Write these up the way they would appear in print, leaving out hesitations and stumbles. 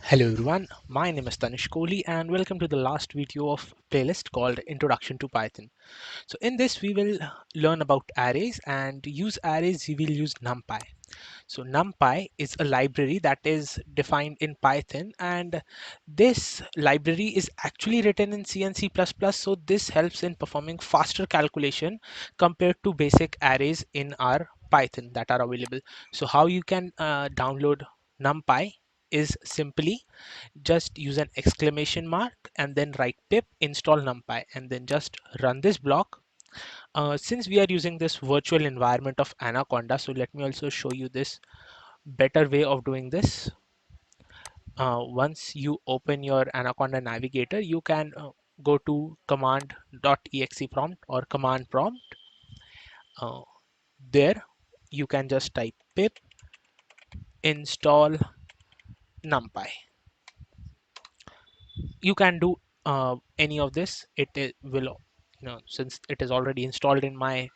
Hello everyone, my name is Tanish Kohli and welcome to the last video of playlist called Introduction to Python. So in this we will learn about arrays, and to use arrays we will use Numpy. So Numpy is a library that is defined in Python, and this library is actually written in C and C++, so this helps in performing faster calculation compared to basic arrays in our Python that are available. So how you can download Numpy is simply just use an exclamation mark and then write pip install numpy and then just run this block. Since we are using this virtual environment of Anaconda, so let me also show you this better way of doing this. Once you open your Anaconda navigator, you can go to command.exe prompt or command prompt. Uh, there you can just type pip install numpy. You can do any of this. Will, since it is already installed in my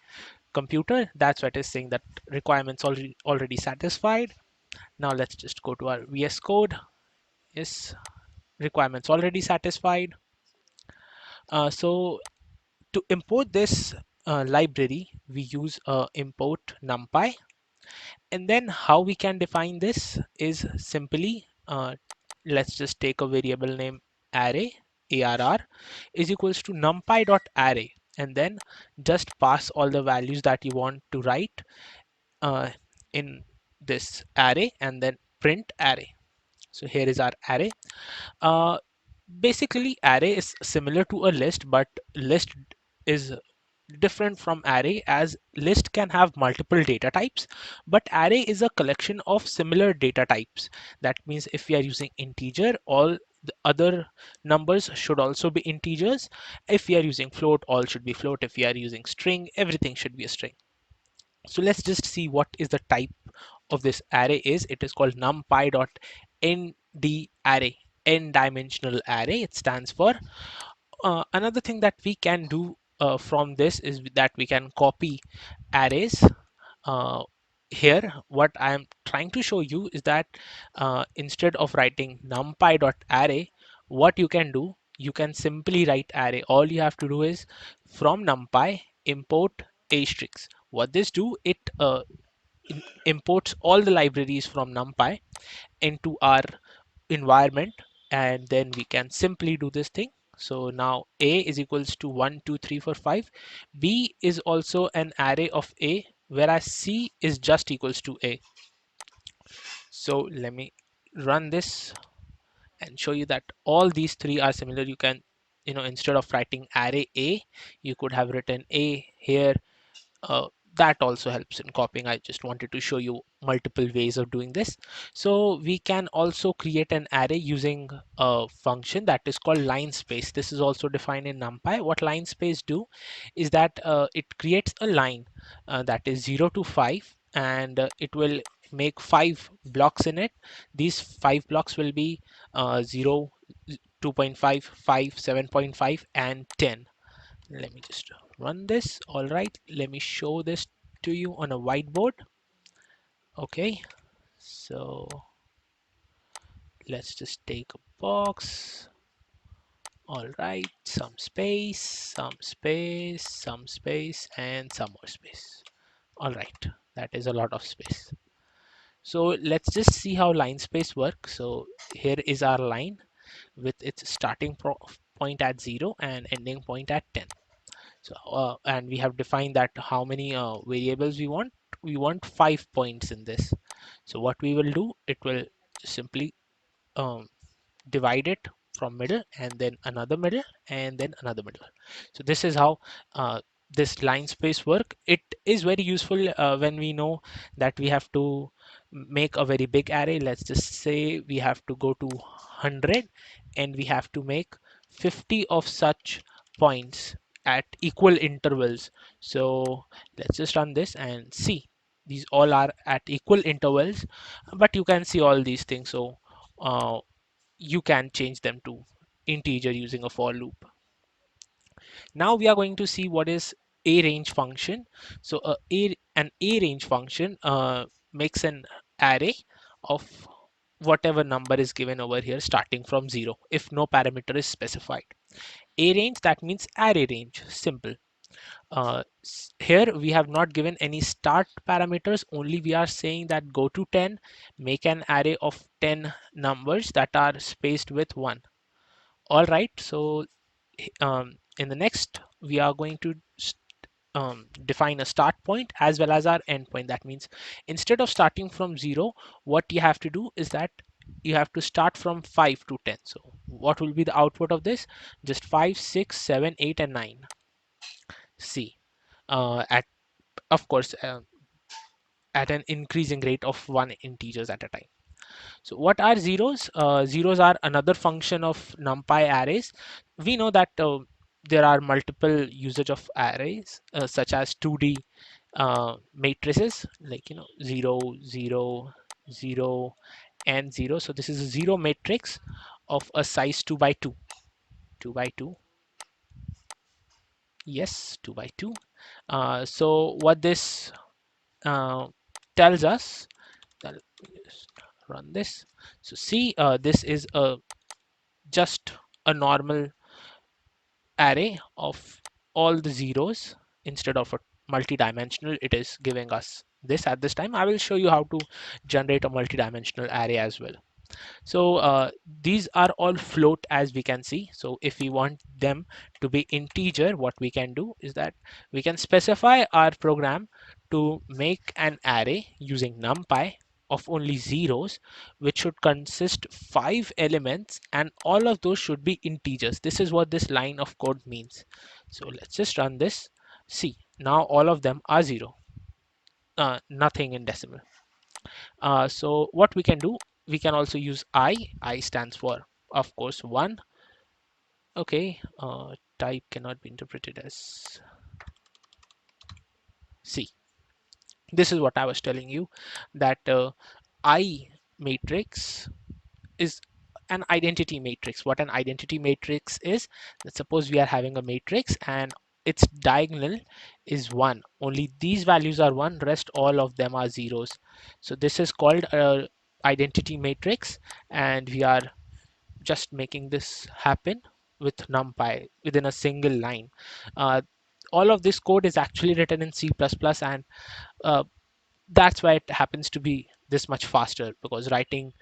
computer, that's what it is saying, that requirements already satisfied. Now let's just go to our VS Code. Yes, requirements already satisfied. So to import this library, we use import numpy, and then how we can define this is simply let's just take a variable name array, arr is equals to numpy dot array, and then just pass all the values that you want to write in this array, and then print array. So here is our array. uh, Basically array is similar to a list, but list is different from array, as list can have multiple data types, but array is a collection of similar data types. That means if we are using integer, all the other numbers should also be integers. If we are using float, all should be float. If we are using string, everything should be a string. So let's just see what is the type of this array is. It is called numpy.nd array, n dimensional array it stands for. Another thing that we can do from this is that we can copy arrays. uh, Here what I am trying to show you is that instead of writing numpy.array, what you can do, you can simply write array. All you have to do is from numpy import asterisk. What this do, it imports all the libraries from numpy into our environment, and then we can simply do this thing. So now a is equals to 1 2 3 4 5. B is also an array of a, whereas c is just equals to a. So let me run this and show you that all these three are similar. You can, instead of writing array a, you could have written a here. uh, that also helps in copying. I just wanted to show you multiple ways of doing this. So we can also create an array using a function that is called line space. This is also defined in NumPy. What line space do is that it creates a line that is 0 to 5, and it will make 5 blocks in it. These 5 blocks will be 0, 2.5, 5, 7.5, and 10. Let me just run this. All right, let me show this to you on a whiteboard. Okay, so let's just take a box. All right, some space, some space, some space, and some more space. All right, that is a lot of space. So let's just see how line space works. So here is our line with its starting point at 0 and ending point at 10. So and we have defined that how many variables we want. We want 5 points in this. So what we will do, it will simply um, divide it from middle, and then another middle, and then another middle. So this is how this line space work. It is very useful when we know that we have to make a very big array. Let's just say we have to go to 100, and we have to make 50 of such points at equal intervals. So let's just run this and see. These all are at equal intervals, but you can see all these things. So uh, you can change them to integer using a for loop. Now we are going to see what is a range function. So an a range function makes an array of whatever number is given over here starting from 0 if no parameter is specified. A range, that means array range, simple. Here we have not given any start parameters, only we are saying that go to 10, make an array of 10 numbers that are spaced with 1. All right, so in the next we are going to define a start point as well as our end point. That means instead of starting from 0, what you have to do is that you have to start from 5 to 10. So what will be the output of this? Just 5, 6, 7, 8, and 9. See, at of course at an increasing rate of 1 integers at a time. So what are zeros? Zeros are another function of NumPy arrays. We know that there are multiple usage of arrays such as 2D matrices, like 0, 0, 0, and 0. So this is a 0 matrix of a size 2 by 2. 2 by 2. Yes, 2 by 2. So what this uh, tells us, let me just run this. So see, this is a just a normal array of all the zeros. Instead of a multi-dimensional, it is giving us this at this time. I will show you how to generate a multi-dimensional array as well. So these are all float, as we can see. So if we want them to be integer, what we can do is that we can specify our program to make an array using NumPy of only zeros, which should consist 5 elements, and all of those should be integers. This is what this line of code means. So let's just run this. See, now all of them are 0, nothing in decimal. So what we can do, we can also use I stands for, of course, 1. Okay, type cannot be interpreted as C. This is what I was telling you, that I matrix is an identity matrix. What an identity matrix is, let's suppose we are having a matrix and its diagonal is 1. Only these values are 1, rest all of them are zeros. So this is called a identity matrix, and we are just making this happen with NumPy within a single line. Uh, all of this code is actually written in C++, and uh, that's why it happens to be this much faster, because writing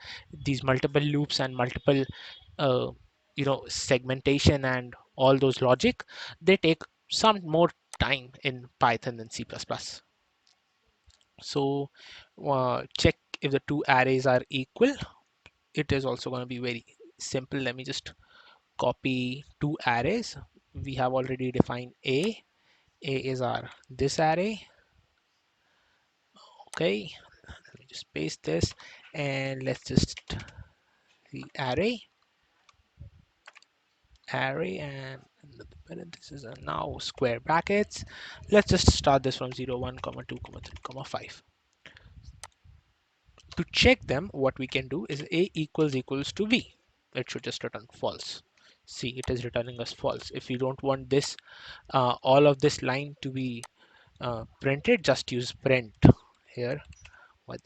these multiple loops and multiple uh, segmentation and all those logic, they take some more time in Python than C++. So check if the two arrays are equal. It is also going to be very simple. Let me just copy two arrays. We have already defined A is our this array. Okay, let me just paste this, and let's just the array, and the parentheses are now square brackets. Let's just start this from 0, 1, 2, 3, 5. To check them, what we can do is A equals to B. It should just return false. See, it is returning us false. If you don't want this all of this line to be printed, just use print here. What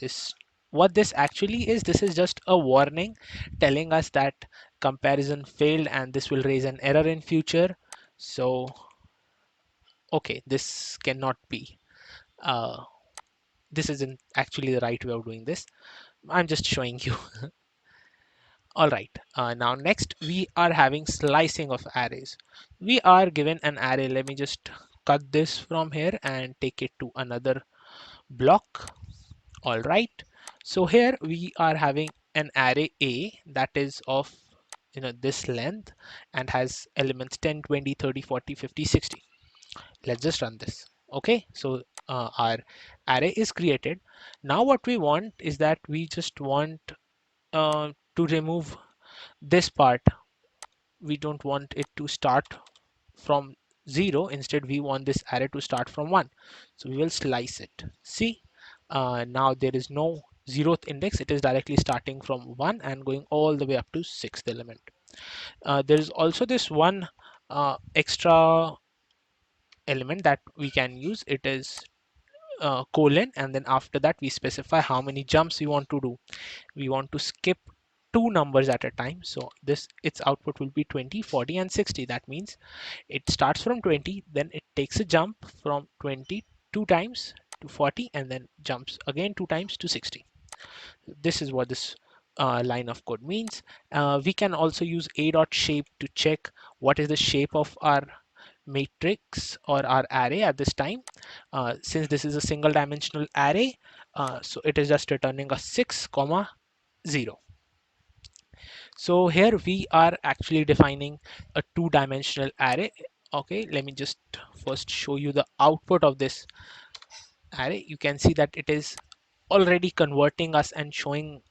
this actually is, this is just a warning telling us that comparison failed and this will raise an error in future. So okay, this cannot be uh, this isn't actually the right way of doing this. I'm just showing you. All right, now next we are having slicing of arrays. We are given an array. Let me just cut this from here and take it to another block. All right, so here we are having an array A that is of this length and has elements 10, 20, 30, 40, 50, 60. Let's just run this. Okay, so our array is created. Now what we want is that we just want to remove this part. We don't want it to start from 0. Instead, we want this array to start from 1. So we will slice it. See, now there is no 0th index. It is directly starting from 1 and going all the way up to 6th element. There is also this one extra element that we can use. It is colon, and then after that we specify how many jumps we want to do. We want to skip two numbers at a time. So this its output will be 20, 40, and 60. That means it starts from 20, then it takes a jump from 20 two times to 40, and then jumps again two times to 60. This is what this line of code means. We can also use a dot shape to check what is the shape of our matrix or our array at this time. Since this is a single dimensional array, so it is just returning a 6 comma 0. So here we are actually defining a two-dimensional array. Okay, let me just first show you the output of this array. You can see that it is already converting us and showing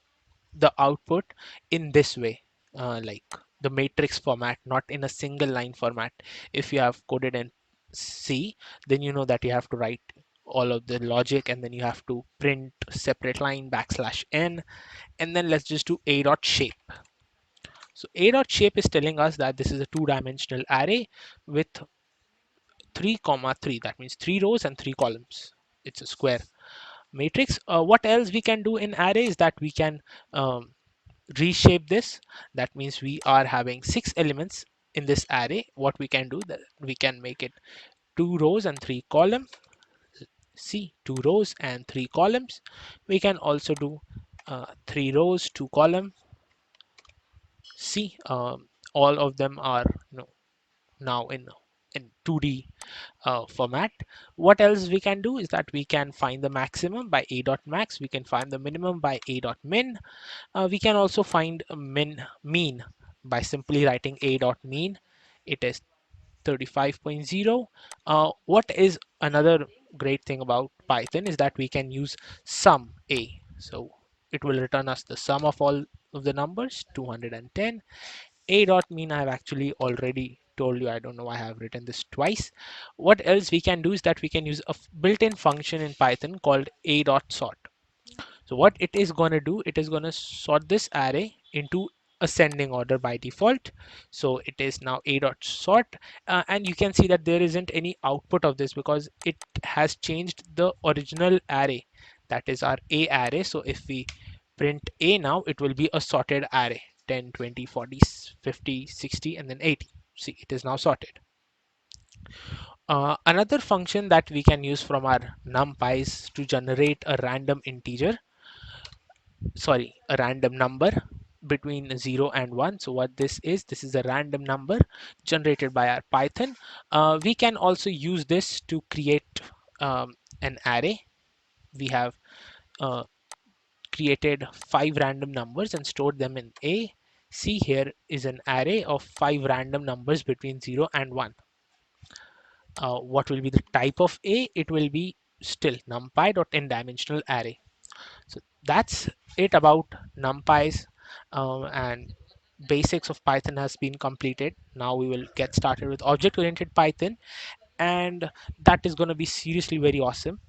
the output in this way, like the matrix format, not in a single line format. If you have coded in C, then you know that you have to write all of the logic, and then you have to print separate line backslash n, and then let's just do a dot shape. So a dot shape is telling us that this is a two-dimensional array with 3 comma 3. That means 3 rows and 3 columns. It's a square matrix. What else we can do in array is that we can reshape this. That means we are having 6 elements in this array. What we can do, that we can make it 2 rows and 3 columns. See, 2 rows and 3 columns. We can also do 3 rows, 2 column. See, all of them are now in 2D format. What else we can do is that we can find the maximum by a dot max. We can find the minimum by a dot min. We can also find a mean by simply writing a dot mean. It is 35.0. What is another great thing about Python is that we can use sum a. So it will return us the sum of all of the numbers, 210. A dot mean I have actually already told you. I don't know why I have written this twice. What else we can do is that we can use a built-in function in Python called a dot sort. So what it is going to do, it is going to sort this array into ascending order by default. So it is now a dot sort, and you can see that there isn't any output of this because it has changed the original array, that is our a array. So if we print a now, it will be a sorted array, 10, 20, 40, 50, 60, and then 80. See, it is now sorted. Another function that we can use from our numpys to generate a random integer, sorry, a random number between 0 and 1. So what this is a random number generated by our Python. We can also use this to create an array. We have uh, created 5 random numbers and stored them in a. See, here is an array of 5 random numbers between 0 and 1. What will be the type of a? It will be still numpy.n-dimensional array. So that's it about numpys, and basics of Python has been completed. Now we will get started with object-oriented Python, and that is going to be seriously very awesome.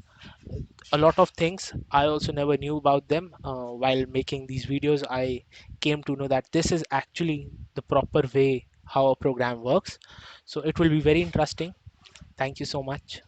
A lot of things I also never knew about them. While making these videos, I came to know that this is actually the proper way how a program works. So it will be very interesting. Thank you so much.